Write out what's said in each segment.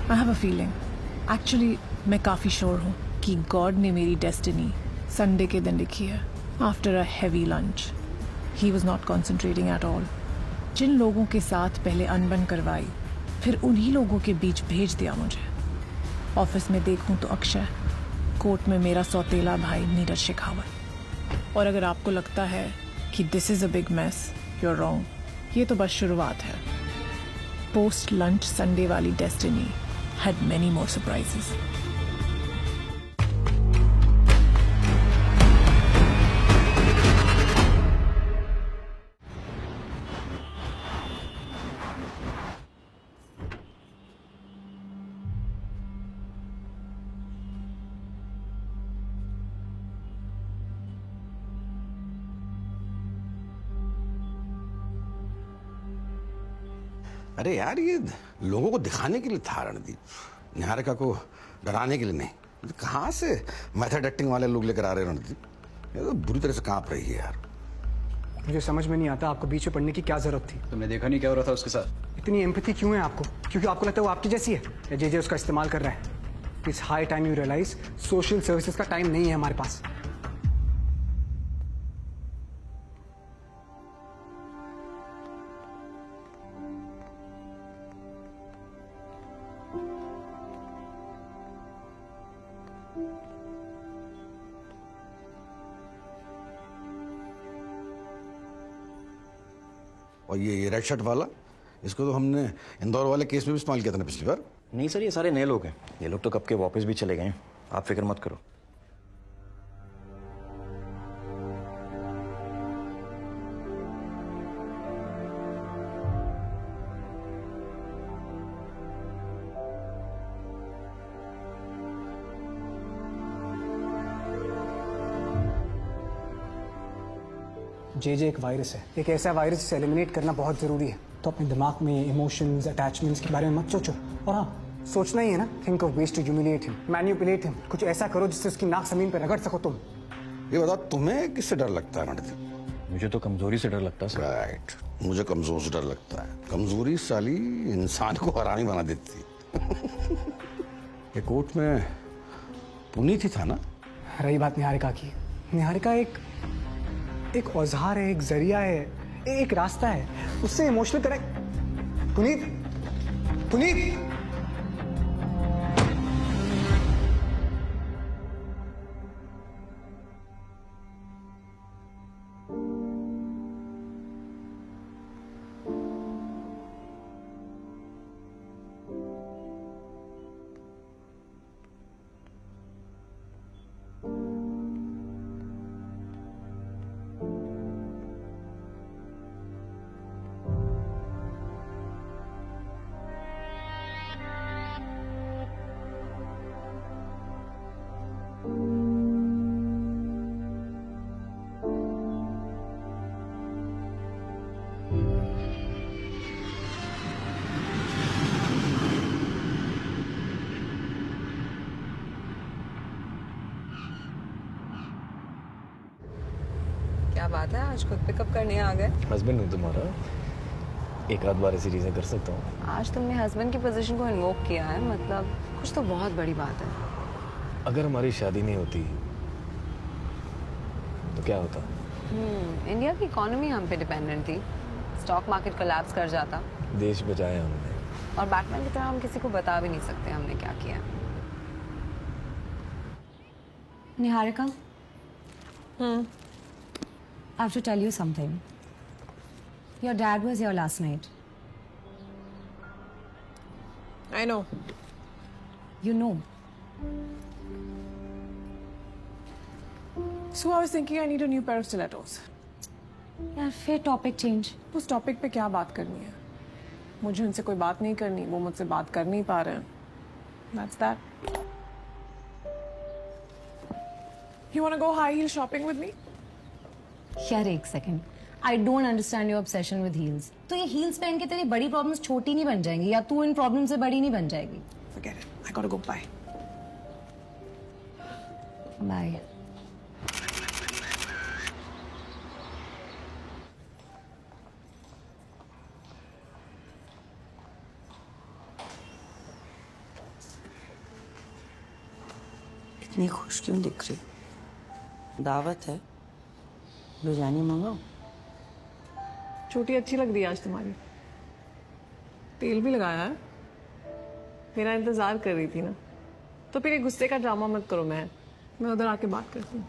I have a feeling, actually मैं काफ़ी sure हूँ कि गॉड ने मेरी डेस्टिनी संडे के दिन लिखी है। After a heavy lunch he was not concentrating at all. जिन लोगों के साथ पहले अनबन करवाई, फिर उन्हीं लोगों के बीच भेज दिया मुझे। ऑफिस में देखूं तो अक्षय, कोर्ट में मेरा सौतेला भाई नीरज शेखावत। और अगर आपको लगता है कि this is a big mess, you are wrong. ये तो बस शुरुआत है। पोस्ट लंच संडे वाली destiny had many more surprises. अरे यार, ये लोगों को दिखाने के लिए था रणदीप, निहारिका को डराने के लिए नहीं। कहाँ से मेथड एक्टिंग वाले लोग लेकर आ रहे हैं रणदीप? ये तो बुरी तरह से कांप रही है यार। मुझे समझ में नहीं आता आपको बीच में पड़ने की क्या जरूरत थी। तुमने देखा नहीं क्या हो रहा था उसके साथ? इतनी एम्पैथी क्यों है आपको? क्योंकि आपको लगता है वो आपकी जैसी है या जे उसका इस्तेमाल कर रहा है? It's high time you realise social services का टाइम नहीं है हमारे पास। और ये रेड शर्ट वाला, इसको तो हमने इंदौर वाले केस में भी इस्तेमाल किया था ना पिछली बार। नहीं सर, ये सारे नए लोग हैं। ये लोग तो कब के वापस भी चले गए हैं, आप फिक्र मत करो। जे एक वायरस है, एक ऐसा वायरस जिसे एलिमिनेट करना बहुत जरूरी है। तो अपने दिमाग में इमोशंस, अटैचमेंट्स के बारे में मत सोचो। और हाँ, सोचना ही है ना, think of ways to humiliate him, manipulate him. कुछ ऐसा करो जिससे उसकी नाक जमीन पर रगड़ सको तुम। ये बताओ, तुम्हें किससे डर लगता है रणदीप? मुझे तो कमजोरी से डर लगता है सर। राइट, मुझे कमजोर से डर लगता है। कमजोरी साली इंसान को हरामी बना देती ये कोर्ट में पुनीत ही था ना? रही बात निहारिका की, निहारिका एक औजार है, एक जरिया है, एक रास्ता है। उससे इमोशनल कनेक्ट। पुनीत, पुनीत, क्या बात है, आज खुद पिकअप करने आ गए? हस्बैंड हूँ तुम्हारा, एक आध बार ऐसी चीजें कर सकता हूँ। आज तुमने हस्बैंड की पोजीशन को इन्वोक किया है, मतलब कुछ तो बहुत बड़ी बात है। अगर हमारी शादी नहीं होती तो क्या होता? इंडिया की इकोनॉमी हम पे डिपेंडेंट थी, स्टॉक मार्केट कोलैप्स कर जाता। देश बचाया हमने। और बैटमैन की तरह हम किसी को बता भी नहीं सकते हमने क्या किया। Niharika? I have to tell you something. Your dad was here last night. I know. You know. So I was thinking I need a new pair of stilettos. यार फिर टॉपिक चेंज। उस टॉपिक पे क्या बात करनी है? मुझे उनसे कोई बात नहीं करनी, वो मुझसे बात कर नहीं पा रहे हैं। That's that. You wanna go high heel shopping with me? यार एक second, I don't understand your obsession with heels. तो ये हील्स पहन के तेरी बड़ी प्रॉब्लम्स छोटी नहीं बन जाएंगी, या तू इन प्रॉब्लम से बड़ी नहीं बन जाएगी। Forget it. I gotta go. Bye. Bye. इतनी खुश क्यों दिख रही? दावत है, बिरयानी मंगाओ? छोटी अच्छी लग रही है आज तुम्हारी। तेल भी लगाया है। मेरा इंतजार कर रही थी ना, तो फिर ये गुस्से का ड्रामा मत करो। मैं उधर आके बात करती हूँ।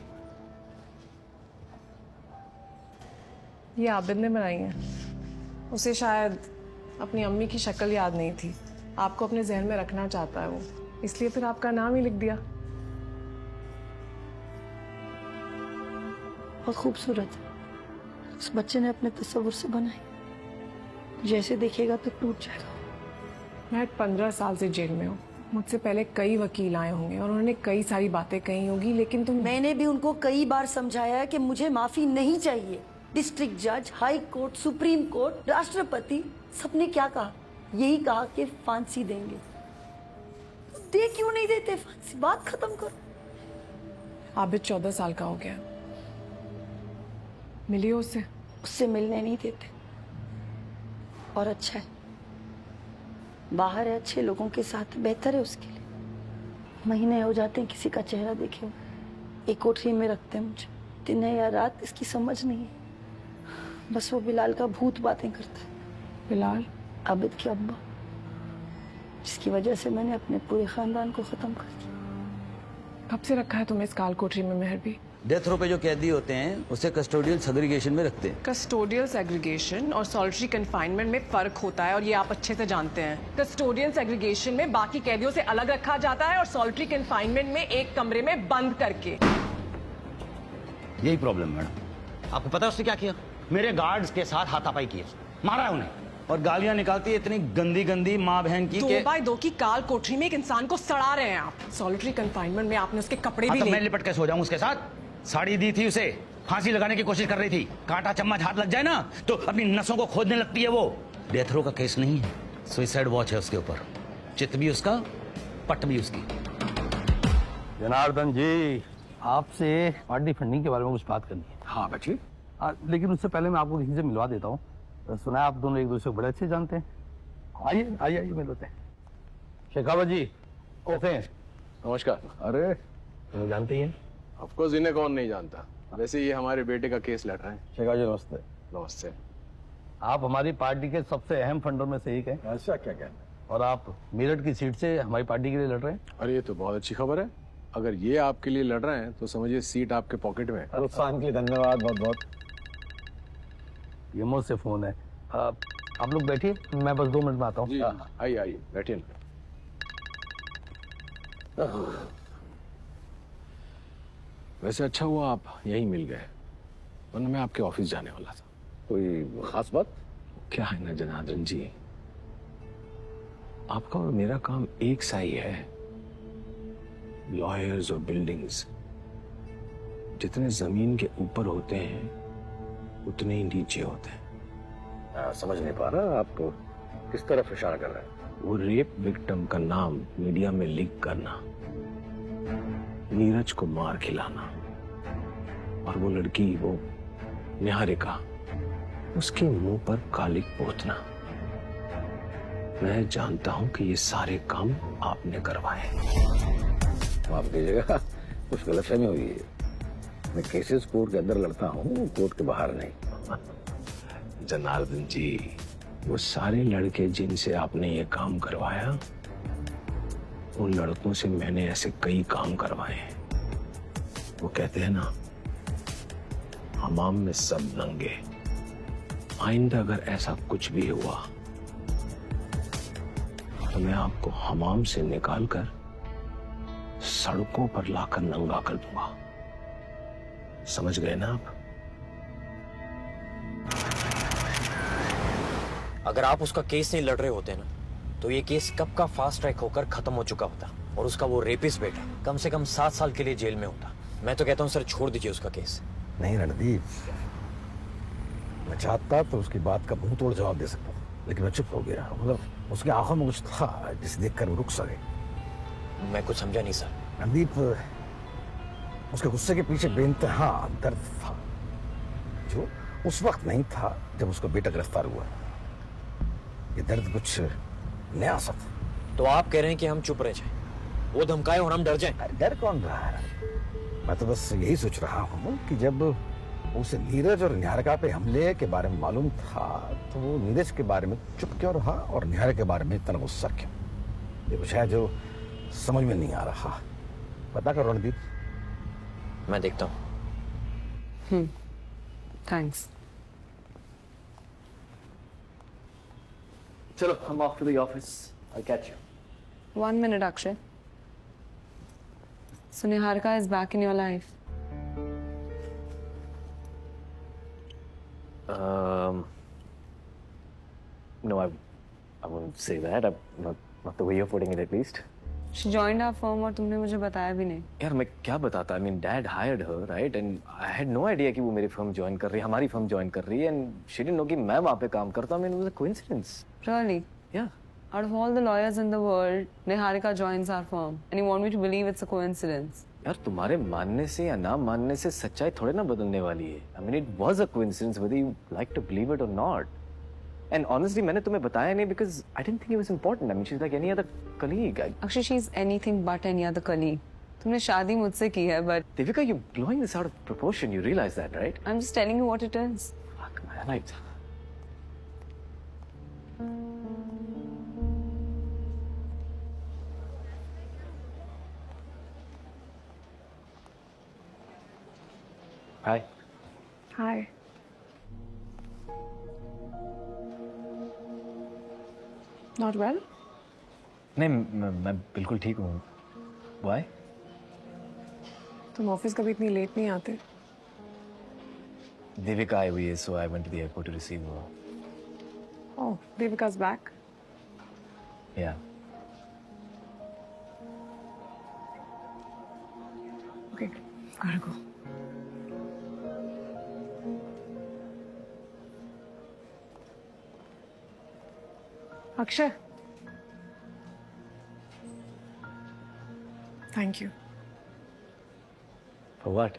ये आबिद ने बनाई है। उसे शायद अपनी अम्मी की शक्ल याद नहीं थी। आपको अपने जहन में रखना चाहता है वो, इसलिए फिर आपका नाम ही लिख दिया। बहुत खूबसूरत है। उस बच्चे ने अपने तस्वुर से बनाई। जैसे देखेगा तो टूट जाएगा। मैं 15 साल से जेल में हूँ। मुझसे पहले कई वकील आए होंगे और उन्होंने कई सारी बातें कही होगी, लेकिन मैंने भी उनको कई बार समझाया है कि मुझे माफी नहीं चाहिए। डिस्ट्रिक्ट जज, हाई कोर्ट, सुप्रीम कोर्ट, राष्ट्रपति, सबने क्या कहा? यही कहा कि फांसी देंगे। दे क्यों नहीं देते फांसी? बात खत्म करो। आबिद 14 साल का हो गया। मिली हो उससे? उससे मिलने नहीं देते। और अच्छा है, बाहर है, अच्छे लोगों के साथ, बेहतर है उसके लिए। महीने हो जाते हैं किसी का चेहरा देखे हुए। एक कोठरी में रखते हैं मुझे, दिन है या रात इसकी समझ नहीं है। बस वो बिलाल का भूत बातें करता है। बिलाल? आबिद की अब्बा, जिसकी वजह से मैंने अपने पूरे खानदान को खत्म कर दिया। कब से रखा है तुम्हें इस काल कोठरी में मेहर भी? डेथ रो पे जो कैदी होते हैं उसे कस्टोडियल सेग्रीगेशन में रखते हैं। कस्टोडियल सेग्रीगेशन और सॉलिटरी कन्फाइनमेंट में फर्क होता है और ये आप अच्छे से जानते हैं। कस्टोडियल सेग्रीगेशन में बाकी कैदियों से अलग रखा जाता है और सॉलिटरी कन्फाइनमेंट में एक कमरे में बंद करके। यही प्रॉब्लम मैडम। आपको पता है उसने क्या किया? मेरे गार्ड्स के साथ हाथापाई की, मारा है उन्हें, और गालियां निकालती है इतनी गंदी गंदी माँ बहन की। 2 बाय 2 की काल कोठरी में एक इंसान को सड़ा रहे हैं आप। सॉलिटरी कन्फाइनमेंट में आपने उसके कपड़े भी मैं लिपट के सो जाऊं उसके साथ? साड़ी दी थी उसे, फांसी लगाने की कोशिश कर रही थी। कांटा चम्मच हाथ लग जाए ना तो अपनी नसों को खोदने लगती है वो। डेथ रो का केस नहीं है, सुसाइड वॉच है उसके ऊपर। चित भी उसका, पट भी उसकी। जनार्दन जी, आपसे पार्टी फंडिंग के बारे में कुछ बात करनी है। हाँ बैठिए। लेकिन उससे पहले मैं आपको किसी से मिलवा देता हूँ। सुना है आप दोनों एक दूसरे को बड़े अच्छे जानते हैं। आइए आइए आइए, मिल लेते हैं। शेखावत जी, ओके। नमस्कार। अरे तुम्हें जानते ही हैं। ऑफकोर्स, इन्हें कौन नहीं जानता। वैसे ये हमारे बेटे का केस लड़ रहे हैं। शेखावत जी नमस्ते। नमस्ते। आप हमारी पार्टी के सबसे अहम फंडर में से एक हैं। ऐसा क्या कहना? और आप मेरठ की सीट से हमारी पार्टी के लिए लड़ रहे हैं। अरे ये तो बहुत अच्छी खबर है। अगर ये आपके लिए लड़ रहे हैं तो समझिए सीट आपके पॉकेट में है। प्रोत्साहन के लिए धन्यवाद, बहुत बहुत। ये मुझसे फोन है। आप लोग बैठिए, मैं बस 2 मिनट में आता हूँ। जी आइए आइए, बैठिए ना। वैसे अच्छा हुआ आप यहीं मिल गए, वरना मैं आपके ऑफिस जाने वाला था। कोई खास बात? क्या है ना जनार्दन जी, आपका और मेरा काम एक सा ही है। लॉयर्स और बिल्डिंग्स जितने जमीन के ऊपर होते हैं उतने ही नीचे होते हैं। समझ नहीं पा रहा आप किस तरफ इशारा कर रहे हैं। वो रेप विक्टिम का नाम मीडिया में लीक करना, नीरज को मार खिलाना, और वो लड़की, वो निहारिका, उसके मुंह पर कालिक पोतना। मैं जानता हूं कि ये सारे काम आपने करवाए। माफ कीजिएगा, कुछ गलतफहमी हुई है। मैं केसेस कोर्ट के अंदर लड़ता हूँ, कोर्ट के बाहर नहीं। जनार्दन जी, वो सारे लड़के जिनसे आपने ये काम करवाया, उन लड़कों से मैंने ऐसे कई काम करवाए हैं। वो कहते हैं ना, हमाम में सब नंगे। आइंदा अगर ऐसा कुछ भी हुआ तो मैं आपको हमाम से निकालकर सड़कों पर लाकर नंगा कर दूंगा। समझ गए ना आप? अगर आप उसका केस नहीं लड़ रहे होते ना तो ये केस कब का फास्ट ट्रैक होकर खत्म हो चुका होता और उसका वो रेपिस्ट बेटा कम से कम 7 साल के लिए जेल में होता। मैं तो कहता हूँ सर, छोड़ दीजिए उसका केस। नहीं रणदीप, मैं चाहता तो उसकी बात का मुंह तोड़ जवाब दे सकता, लेकिन मैं चुप हो गया। मतलब उसकी आंखों में कुछ था जिसे देखकर वो रुक सके। मैं कुछ समझा नहीं सर। रणदीप, उसके गुस्से के पीछे बेइंतहा दर्द था, जो उस वक्त नहीं था जब उसका बेटा गिरफ्तार हुआ। ये दर्द कुछ नया सा था। तो आप कह रहे हैं कि हम चुप रह जाएं? वो धमकाए और हम डर जाएं। अरे डर कौन रहा है? मैं तो बस यही सोच रहा हूँ कि जब उसे नीरज और निहारिका पे हमले के बारे में मालूम था तो वो नीरज के बारे में चुप क्यों रहा और निहारिका के बारे में इतना गुस्सा क्यों? ये कुछ है जो समझ में नहीं आ रहा। पता करो रणदीप। मैं देखता हूँ। थैंक्स। चलो, I'm off to the office. I'll catch you. 1 minute, Akshay. So Niharika is back in your life. No, I wouldn't say that. Not the way you're putting it, at least. She joined our firm और तुमने मुझे बताया भी नहीं। यार मैं क्या बताता? I mean, Dad hired her, right? And I had no idea कि वो मेरी firm join कर रही है, हमारी firm join कर रही है, and she didn't know कि मैं वहाँ पे काम करता हूँ. I mean, it was a coincidence. Really? Yeah. Out of all the lawyers in the world, Niharika joins our firm, and you want me to believe it's a coincidence? यार तुम्हारे मानने से या ना मानने से सच्चाई थोड़े ना बदलने वाली है. I mean, it was a coincidence whether you like to believe it or not. And honestly, मैंने तुम्हें बताया नहीं because I didn't think it was important. I mean, she's like any other colleague. Actually, she's anything but any other colleague. तुमने शादी मुझसे की है, but Devika, you're blowing this out of proportion. You realize that, right? I'm just telling you what it is. Fuck, man. Hi. Hi. Not well? नहीं मैं बिल्कुल ठीक हूँ. Why? तुम ऑफिस कभी इतनी लेट नहीं आते. Devika आई हुई है, so I went to the airport to receive her. Oh, Devika's back. Yeah. Okay, gotta go. Akshay. Thank you. For what?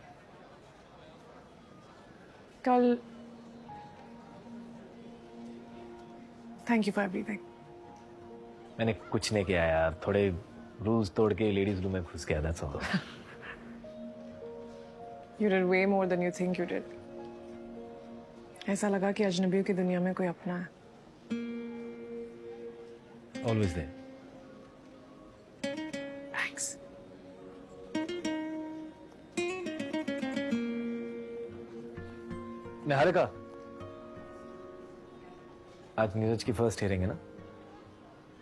कल Thank you for everything. मैंने कुछ नहीं किया यार. थोड़े रूल्स तोड़ के लेडीज रूम में घुस गया. That's all. You did way more than you think you did. ऐसा लगा कि अजनबियों की दुनिया में कोई अपना है. Always there. Thanks. निहारिका, आज नीरज की फर्स्ट हियरिंग है ना?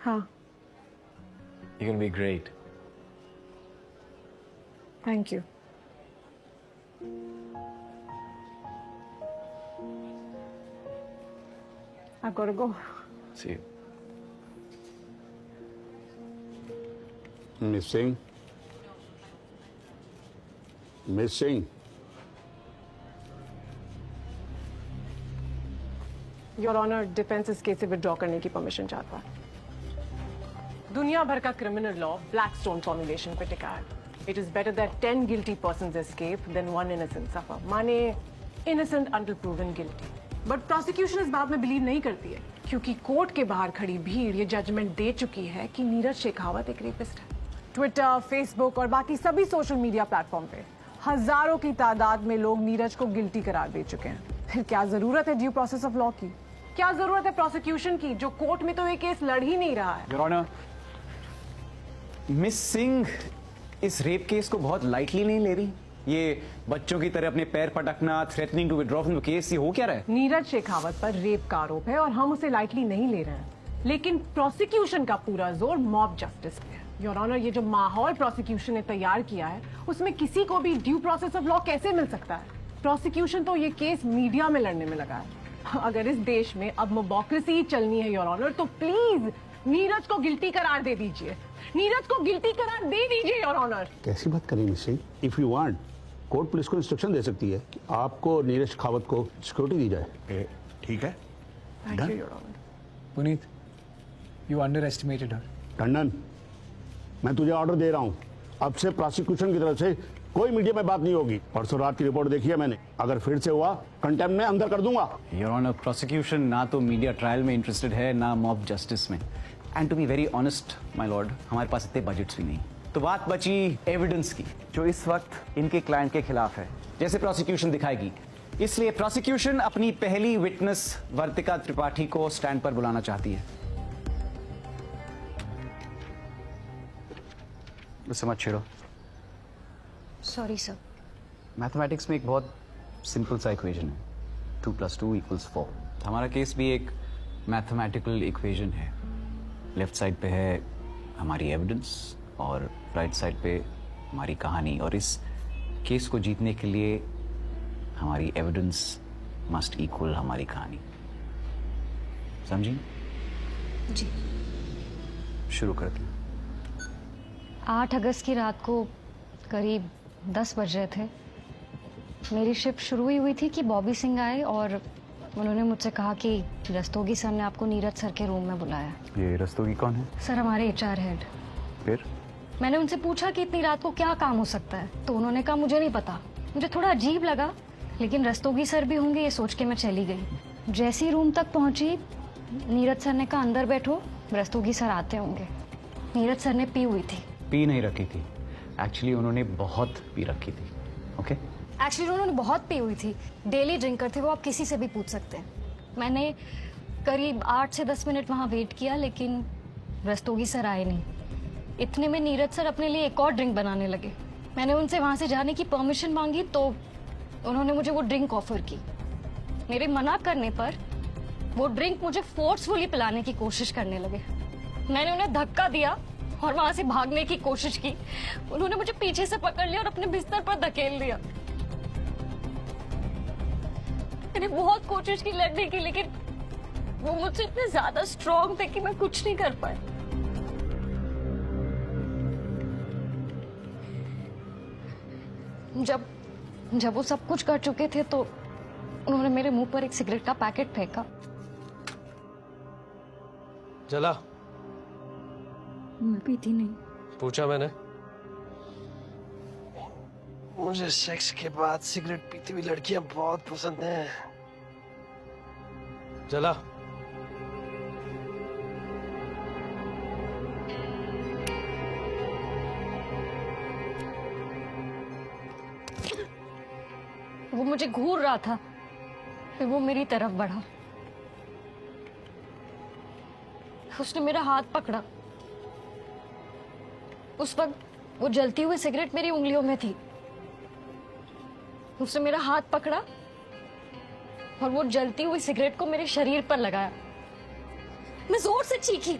हाँ. You're gonna be great. Thank you. I've got to go. See you. Missing. Your honour, defence इस केस से विड्रॉ करने की परमिशन चाहता है. दुनिया भर का क्रिमिनल लॉ ब्लैकस्टोन फॉर्मुलेशन पे टिका है. It is better that 10 guilty persons escape than 1 innocent suffer. माने innocent until proven guilty. But prosecution इस बात में बिलीव नहीं करती है क्योंकि कोर्ट के बाहर खड़ी भीड़ ये जजमेंट दे चुकी है कि नीरज शेखावत एक रेपिस्ट है. ट्विटर, फेसबुक और बाकी सभी सोशल मीडिया प्लेटफॉर्म पे हजारों की तादाद में लोग नीरज को गिल्टी करार दे चुके हैं. फिर क्या जरूरत है ड्यू प्रोसेस ऑफ लॉ की? क्या जरूरत है प्रोसिक्यूशन की जो कोर्ट में तो ये केस लड़ ही नहीं रहा है? योर ऑनर, मिस सिंह इस रेप केस को बहुत लाइटली नहीं ले रही. ये बच्चों की तरह अपने पैर पटकना, threatening to withdraw from the case, ये हो क्या रहा है? नीरज शेखावत पर रेप का आरोप है और हम उसे लाइटली नहीं ले रहे हैं. लेकिन प्रोसिक्यूशन का पूरा जोर मॉब जस्टिस पे है. योर ऑनर, ये जो माहौल प्रोसिक्यूशन ने तैयार किया है उसमें किसी को भी ड्यू प्रोसेस ऑफ लॉ कैसे मिल सकता है? प्रोसिक्यूशन तो ये केस मीडिया में लड़ने में लगा है. अगर इस देश में अब मोबोक्रेसी चलनी है योर ऑनर तो प्लीज नीरज को गिल्टी करार दे दीजिए. नीरज को गिल्टी करार दे दीजिए योर ऑनर. कैसी बात करें miss Singh? If you want, court police को इंस्ट्रक्शन दे सकती है कि आपको नीरज शेखावत को सिक्योरिटी दी जाए. ठीक है? Thank you your honour. Puneet, you underestimated her. Tandon, मैं तुझे ऑर्डर दे रहा हूँ, अब से प्रोसिक्यूशन की तरफ से कोई मीडिया में बात नहीं होगी. परसों रात की रिपोर्ट देखी है मैंने. अगर फिर से हुआ कंटेम्प्ट में अंदर कर दूंगा. योर ऑनर, प्रोसिक्यूशन ना तो मीडिया ट्रायल में इंटरेस्टेड है ना मॉब जस्टिस में. And to be very honest my lord, हमारे पास इतने बजट्स भी नहीं. तो बात बची एविडेंस की, जो इस वक्त इनके क्लाइंट के खिलाफ है, जैसे प्रोसिक्यूशन दिखाएगी। इसलिए प्रोसिक्यूशन अपनी पहली विटनेस वर्तिका त्रिपाठी को स्टैंड पर बुलाना चाहती है। उससे मत छेड़ो। Sorry sir. मैथमेटिक्स में एक बहुत सिंपल सा इक्वेशन है, 2 + 2 = 4। हमारा केस भी एक मैथमेटिकल इक्वेशन है। लेफ्ट साइड पे है हमारी एविडेंस और राइट साइड पे हमारी कहानी, और इस केस को जीतने के लिए हमारी एविडेंस मस्ट इक्वल हमारी कहानी। समझी? जी। शुरू करते हैं। 8 अगस्त की रात को करीब 10 बज रहे थे। मेरी शिफ्ट शुरू ही हुई थी कि बॉबी सिंह आए और उन्होंने मुझसे कहा कि रस्तोगी सर ने आपको नीरज सर के रूम में बुलाया। ये रस्तोगी कौन है? सर हमारे HR हेड। फिर मैंने उनसे पूछा कि इतनी रात को क्या काम हो सकता है, तो उन्होंने कहा मुझे नहीं पता। मुझे थोड़ा अजीब लगा, लेकिन रस्तोगी सर भी होंगे ये सोच के मैं चली गई। जैसे ही रूम तक पहुंची, नीरज सर ने कहा अंदर बैठो, रस्तोगी सर आते होंगे। नीरज सर ने पी हुई थी। पी नहीं रखी थी, एक्चुअली उन्होंने बहुत पी रखी थी। ओके? एक्चुअली उन्होंने बहुत पी हुई थी, डेली ड्रिंकर थे वो, आप किसी से भी पूछ सकते हैं। मैंने करीब 8 से 10 मिनट वहाँ वेट किया, लेकिन रस्तोगी सर आए नहीं। इतने में नीरज सर अपने लिए एक और ड्रिंक बनाने लगे। मैंने उनसे वहाँ से जाने की परमिशन मांगी तो उन्होंने मुझे वो ड्रिंक ऑफर की। मेरे मना करने पर वो ड्रिंक मुझे फोर्सफुली पिलाने की कोशिश करने लगे। मैंने उन्हें धक्का दिया और वहां से भागने की कोशिश की। उन्होंने मुझे पीछे से पकड़ लिया और अपने बिस्तर पर धकेल दिया। मैंने बहुत कोशिश की लड़ने की, लेकिन वो मुझसे इतने ज्यादा स्ट्रॉन्ग थे कि मैं कुछ नहीं कर पाई। जब वो सब कुछ कर चुके थे तो उन्होंने मेरे मुंह पर एक सिगरेट का पैकेट फेंका। जला? मैं पीती नहीं। पूछा मैंने। मुझे सेक्स के बाद सिगरेट पीती हुई लड़कियां बहुत पसंद हैं। जला? वो मुझे घूर रहा था, फिर वो मेरी तरफ बढ़ा। उसने मेरा हाथ पकड़ा। उस वक्त वो जलती हुई सिगरेट मेरी उंगलियों में थी। उसने मेरा हाथ पकड़ा और वो जलती हुई सिगरेट को मेरे शरीर पर लगाया। मैं जोर से चीखी।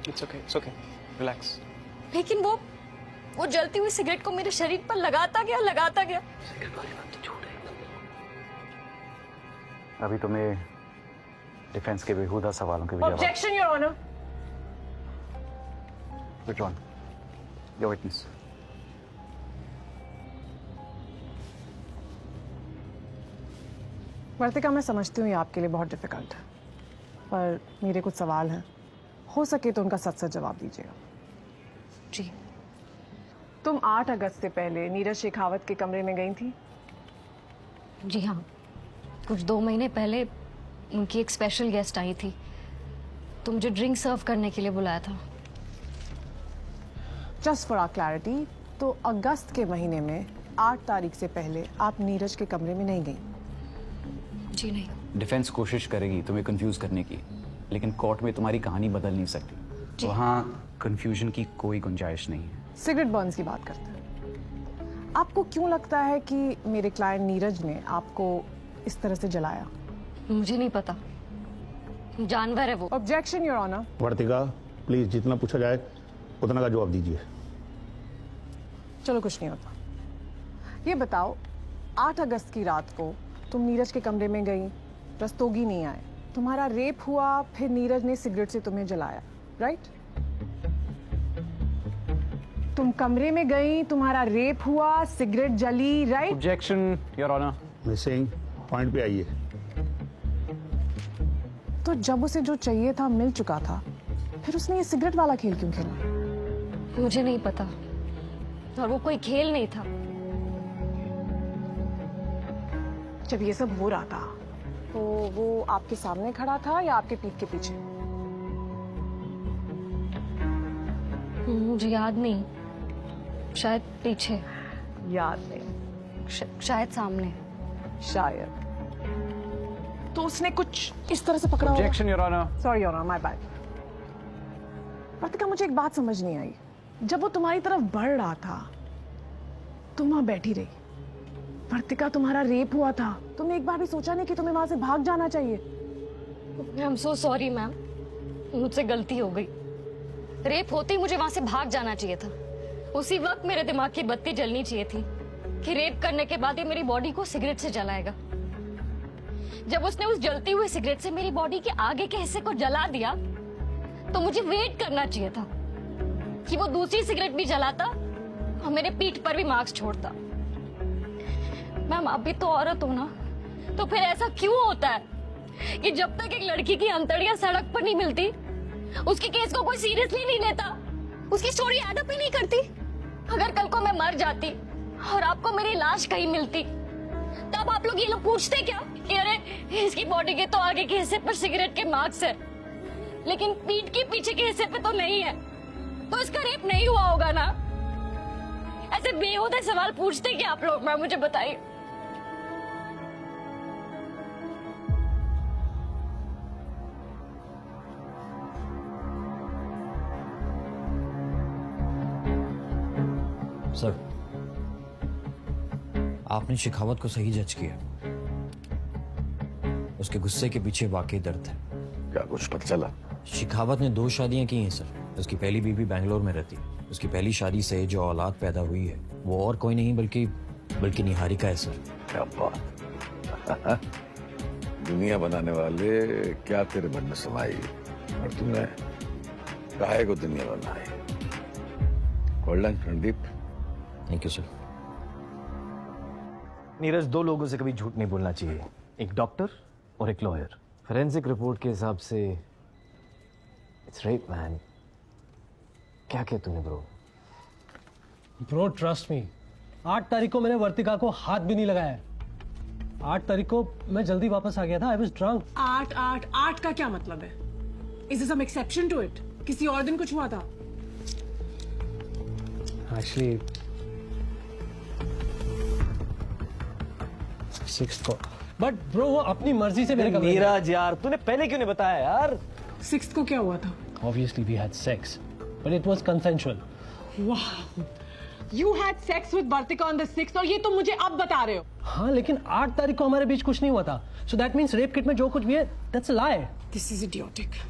It's okay, relax। लेकिन वो जलती हुई सिगरेट को मेरे शरीर पर लगाता गया। अभी तुम्हें डिफेंस के बेहुदा सवालों के जवाब। Objection your honour. Which one? Your witness. Vartika, मैं समझती हूँ ये आपके लिए बहुत डिफिकल्ट है, पर मेरे कुछ सवाल हैं, हो सके तो उनका सच जवाब दीजिएगा। जी। तुम 8 अगस्त से पहले नीरज शेखावत के कमरे में गई थी? जी हाँ, कुछ 2 महीने पहले उनकी एक स्पेशल गेस्ट आई थी, तो मुझे ड्रिंक सर्व करने के लिए बुलाया था। जस्ट फॉर आवर क्लैरिटी, तो अगस्त के महीने में 8 तारीख से पहले आप नीरज के कमरे में नहीं गई? जी नहीं। डिफेंस कोशिश करेगी तुम्हें कंफ्यूज करने की, लेकिन कोर्ट में तुम्हारी कहानी बदल नहीं सकती। वहाँ कंफ्यूजन की कोई गुंजाइश नहीं है। सिगरेट बर्न्स की बात करते हैं। आपको क्यों लगता है कि मेरे क्लाइंट नीरज ने आपको इस तरह से जलाया? मुझे नहीं पता, जानवर है वो। Objection your honour. Vartika, please जितना पूछा जाए उतना का जवाब दीजिए। चलो, कुछ नहीं होता। ये बताओ, 8 अगस्त की रात को तुम नीरज के कमरे में गई, रस्तोगी नहीं आए, तुम्हारा रेप हुआ, फिर नीरज ने सिगरेट से तुम्हें जलाया, राइट? तुम कमरे में गई, तुम्हारा रेप हुआ, सिगरेट जली, right? Objection your honour. Missing point पे आइए। तो जब उसे जो चाहिए था मिल चुका था, फिर उसने ये सिगरेट वाला खेल क्यों खेला? मुझे नहीं पता, और वो कोई खेल नहीं था। जब ये सब हो रहा था तो वो आपके सामने खड़ा था या आपके पीठ के पीछे? मुझे याद नहीं, शायद पीछे, याद नहीं, शायद सामने। शायद। तो उसने कुछ इस तरह से पकड़ा होगा। Objection, Your Honor. Sorry your honour, my bad. Vartika, मुझे एक बात समझ नहीं आई। जब वो तुम्हारी तरफ बढ़ रहा था तुम वहां बैठी रही। वर्तिका, तुम्हारा रेप हुआ था, तुमने एक बार भी सोचा नहीं कि तुम्हें वहां से भाग जाना चाहिए? I am so sorry ma'am, मुझसे गलती हो गई। रेप होते ही मुझे वहां से भाग जाना चाहिए था। उसी वक्त मेरे दिमाग की बत्ती जलनी चाहिए थी कि रेप करने के बाद ये मेरी बॉडी को सिगरेट से जलाएगा। जब उसने उस जलती हुई सिगरेट से मेरी बॉडी के आगे के हिस्से को जला दिया तो मुझे वेट करना चाहिए था कि वो दूसरी सिगरेट भी जलाता और मेरे पीठ पर भी मार्क्स छोड़ता। मैम, आप भी तो औरत हो ना, तो फिर ऐसा क्यों होता है कि जब तक एक लड़की की अंतड़ियां सड़क पर नहीं मिलती उसके केस को कोई सीरियसली नहीं लेता, उसकी स्टोरी एड अप ही नहीं करती? अगर कल को मैं मर जाती और आपको मेरी लाश कहीं मिलती, तब आप लोग ये लोग पूछते क्या कि अरे इसकी बॉडी के तो आगे के हिस्से पर सिगरेट के मार्क्स है लेकिन पीठ के पीछे के हिस्से पे तो नहीं है, तो इसका रेप नहीं हुआ होगा ना? ऐसे बेहुदा सवाल पूछते क्या आप लोग? मैं मुझे बताइए। सर, आपने शिखावत को सही जज किया। उसके गुस्से के पीछे वाकई दर्द है। क्या कुछ पता चला? शिखावत ने 2 शादियां की हैं सर। उसकी पहली बीवी बैंगलोर में रहती है। उसकी पहली शादी से जो औलाद पैदा हुई है वो और कोई नहीं बल्कि निहारिका है सर। क्या बात। दुनिया बनाने वाले क्या तेरे मन में समाई और तूने काहे को दुनिया बनाई? Golden Randeep. Thank you sir. Neeraj, 2 लोगों से कभी झूठ नहीं बोलना चाहिए, एक डॉक्टर और एक लॉयर। फोरेंसिक रिपोर्ट के हिसाब से इट्स रेप मैन। क्या किया तूने ब्रो? ब्रो ट्रस्ट मी, 8 तारीख को मैंने वर्तिका को हाथ भी नहीं लगाया। 8 तारीख को मैं जल्दी वापस आ गया था। I was drunk. 8 का क्या मतलब है? Is there some exception to it? किसी और दिन कुछ हुआ था? एक्चुअली 6th को, बट ब्रो वो अपनी मर्जी से मेरे कमरे में। नीरज यार, तूने पहले क्यों नहीं बताया यार? 6th को क्या हुआ था? Obviously we had sex, but it was consensual. Wow, you had sex with Vartika on the 6th और ये तुम मुझे अब बता रहे हो? हाँ, लेकिन 8 तारीख को हमारे बीच कुछ नहीं हुआ था। So that means rape kit में जो कुछ भी है, that's a lie. This is idiotic.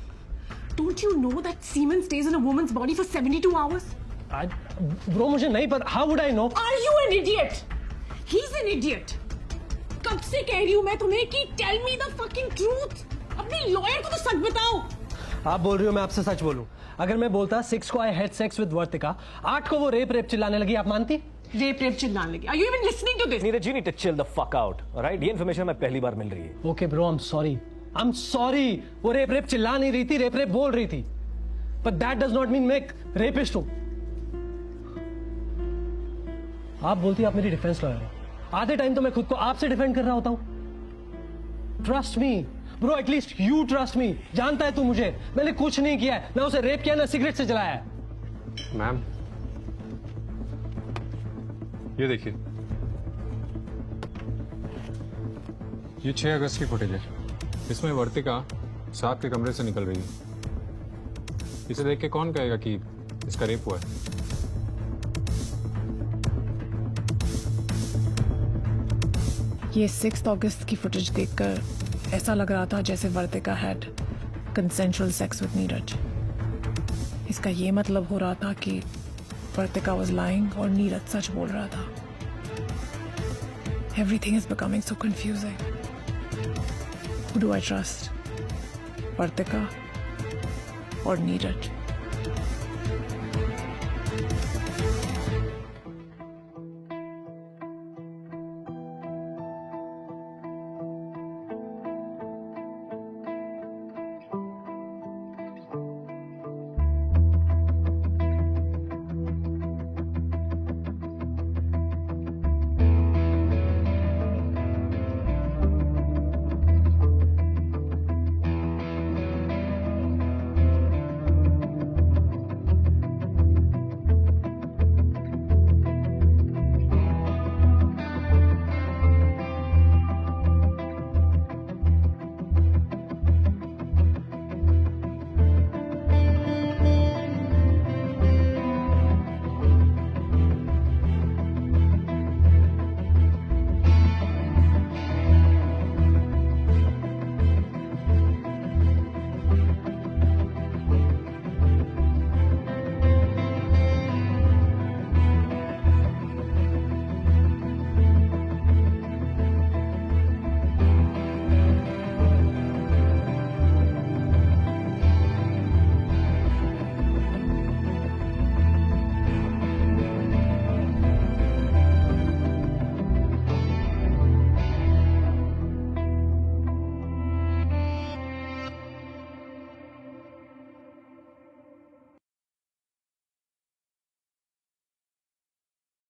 Don't you know that semen stays in a woman's body for 72 hours? Bro, मुझे नहीं पता। How would I know? Are you an idiot? He's an idiot. कब से कह रही हूँ मैं तुम्हें कि tell me the fucking truth. अपने लॉयर को तो सच बताओ। आप बोल रही हो मैं आपसे सच बोलूं? अगर मैं बोलता 6 को आई हैड सेक्स विद वर्तिका, 8 को वो रेप चिल्लाने लगी, आप मानती? रेप चिल्लाने लगी? Are you even listening to this? Neeraj, you need to chill the fuck out, alright? ये इन्फॉर्मेशन मैं पहली बार मिल रही है। Okay bro, I am sorry. वो रेप चिल्ला नहीं रही थी, रेप बोल रही थी। But that does not mean make rapist हूं। आप बोलती आप मेरी डिफेंस लॉयर हो। आधे टाइम तो मैं खुद को आपसे डिफेंड कर रहा होता हूं। Trust me bro, at least you trust me. जानता है तू मुझे, मैंने कुछ नहीं किया है, ना उसे रेप किया ना सिगरेट से जलाया है। मैम, ये देखिए, ये 6 अगस्त की फुटेज है। इसमें वर्तिका 7 के कमरे से निकल रही है। इसे देख के कौन कहेगा कि इसका रेप हुआ है? ये 6 अगस्त की फुटेज देखकर ऐसा लग रहा था जैसे Vartika had consensual sex with Neeraj. इसका ये मतलब हो रहा था कि वर्तिका वाज लाइंग और नीरज सच बोल रहा था। Everything is becoming so confusing. Who do I trust, Vartika और नीरज?